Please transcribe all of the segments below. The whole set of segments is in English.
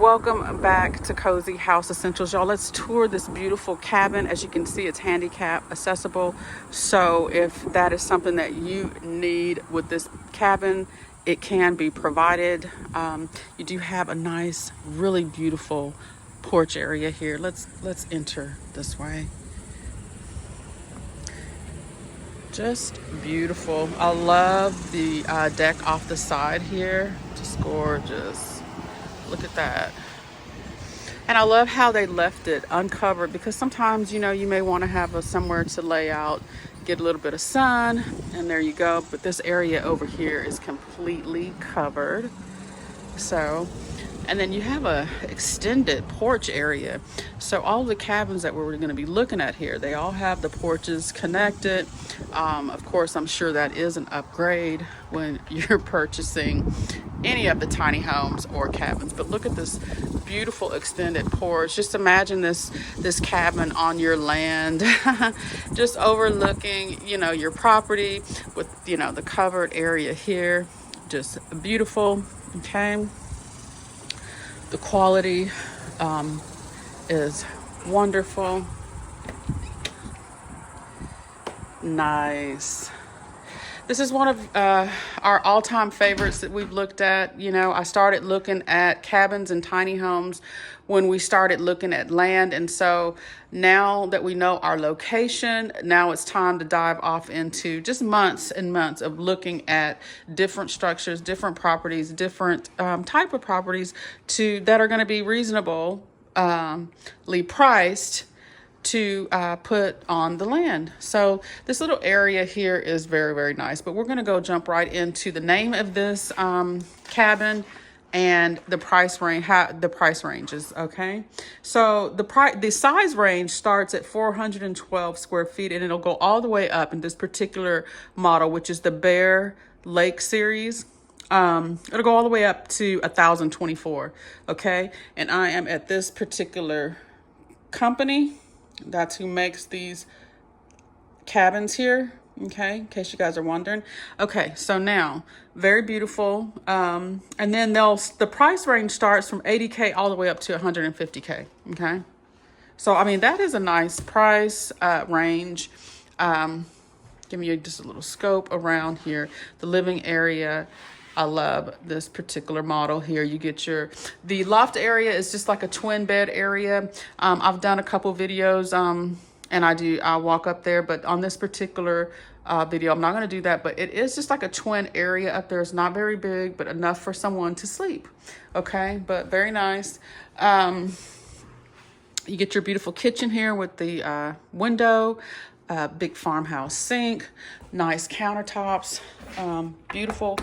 Welcome back to Cozy House Essentials, y'all. Let's tour this beautiful cabin. As you can see, it's handicap accessible. So if that is something that you need with this cabin, it can be provided. You do have a nice, really beautiful porch area here. Let's enter this way. Just beautiful. I love the deck off the side here. Just gorgeous. Look at that. And I love how they left it uncovered, because sometimes, you may want to have somewhere to lay out, get a little bit of sun, and there you go. But this area over here is completely covered. So, and then you have a extended porch area. So all the cabins that we're going to be looking at here, they all have the porches connected. Of course, I'm sure that is an upgrade when you're purchasing any of the tiny homes or cabins. But look at this beautiful extended porch. Just imagine this cabin on your land, just overlooking, your property with, the covered area here. Just beautiful. Okay. The quality is wonderful. Nice. This is one of our all-time favorites that we've looked at. I started looking at cabins and tiny homes when we started looking at land. And so now that we know our location, now it's time to dive off into just months and months of looking at different structures, different properties, different type of properties that are going to be reasonably priced to put on the land. So this little area here is very, very nice, but we're going to go jump right into the name of this cabin and the price range, the price ranges. Okay. So the size range starts at 412 square feet, and it'll go all the way up in this particular model, which is the Bear Lake series. It'll go all the way up to 1,024. Okay. And I am at this particular company. That's who makes these cabins here. Okay, in case you guys are wondering. Okay, so now, very beautiful. And then the price range starts from 80K all the way up to 150K. Okay, so I mean, that is a nice price range. Give you just a little scope around here. The living area. I love this particular model here. You get the loft area is just like a twin bed area. I've done a couple videos and I walk up there, but on this particular video, I'm not going to do that, but it is just like a twin area up there. It's not very big, but enough for someone to sleep. Okay, but very nice. You get your beautiful kitchen here with the window, big farmhouse sink, nice countertops, beautiful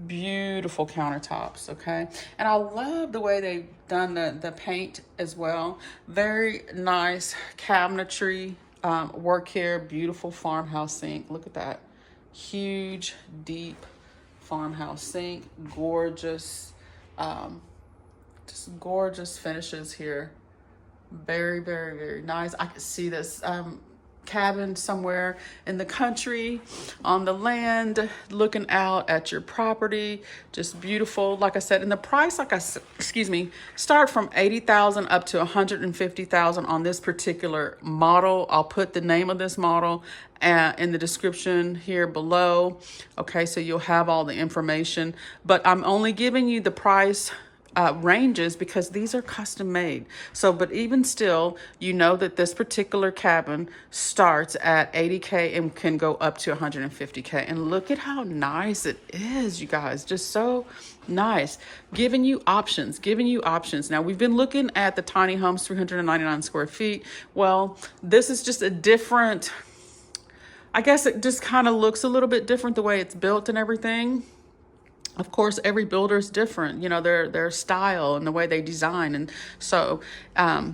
countertops. Okay, and I love the way they've done the paint as well. Very nice cabinetry work here. Beautiful farmhouse sink. Look at that huge deep farmhouse sink. Gorgeous, just gorgeous finishes here. Very, very, very nice. I could see this cabin somewhere in the country on the land, looking out at your property. Just beautiful. Like I said, and the price, start from 80,000 up to 150,000 on this particular model. I'll put the name of this model in the description here below. Okay, so you'll have all the information, but I'm only giving you the price ranges because these are custom made. So, but even still, that this particular cabin starts at 80K and can go up to 150K. And look at how nice it is, you guys. Just so nice. Giving you options. Now, we've been looking at the tiny homes, 399 square feet. Well, this is just a different, I guess it just kind of looks a little bit different the way it's built and everything. Of course, every builder is different, their style and the way they design. And so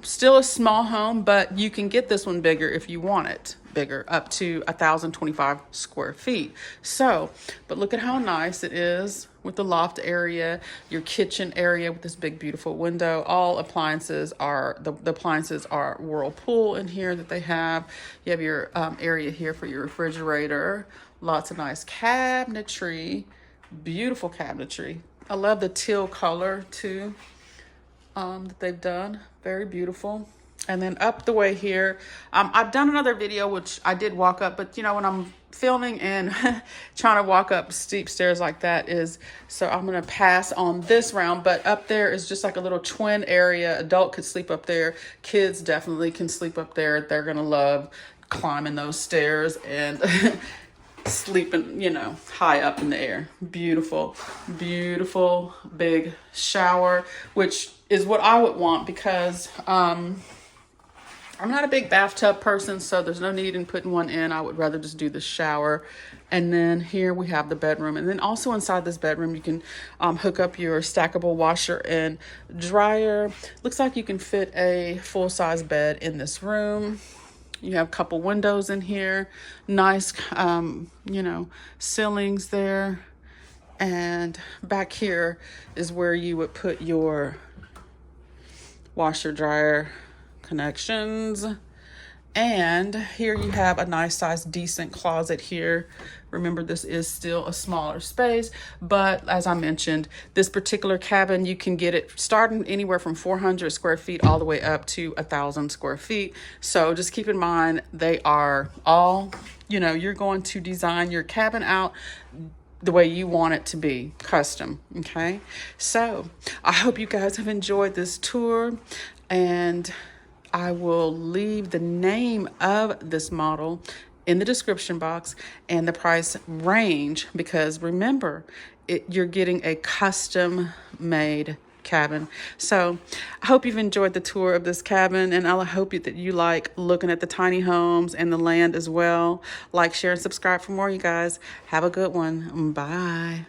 still a small home, but you can get this one bigger if you want it bigger, up to 1,025 square feet. So, but look at how nice it is with the loft area, your kitchen area with this big, beautiful window. All appliances are, the appliances are Whirlpool in here that they have. You have your area here for your refrigerator. Lots of nice cabinetry. Beautiful cabinetry. I love the teal color too. that they've done. Very beautiful. And then up the way here, I've done another video, which I did walk up, but you know, when I'm filming and trying to walk up steep stairs like that so I'm going to pass on this round. But up there is just like a little twin area. Adult could sleep up there. Kids definitely can sleep up there. They're going to love climbing those stairs and sleeping, you know, high up in the air. Beautiful, beautiful big shower, which is what I would want because I'm not a big bathtub person, so there's no need in putting one in. I would rather just do the shower. And then here we have the bedroom. And then also inside this bedroom, you can hook up your stackable washer and dryer. Looks like you can fit a full-size bed in this room. You have a couple windows in here. Nice, you know, ceilings there. And back here is where you would put your washer, dryer connections. And here you have a nice size decent closet here. Remember, this is still a smaller space, but as I mentioned, this particular cabin, you can get it starting anywhere from 400 square feet all the way up to 1,000 square feet. So just keep in mind, they are all, you know, you're going to design your cabin out the way you want it to be, custom. Okay, so I hope you guys have enjoyed this tour, and I will leave the name of this model in the description box and the price range, because remember, you're getting a custom made cabin. So I hope you've enjoyed the tour of this cabin, and I hope that you like looking at the tiny homes and the land as well. Like, share, and subscribe for more, you guys. Have a good one. Bye.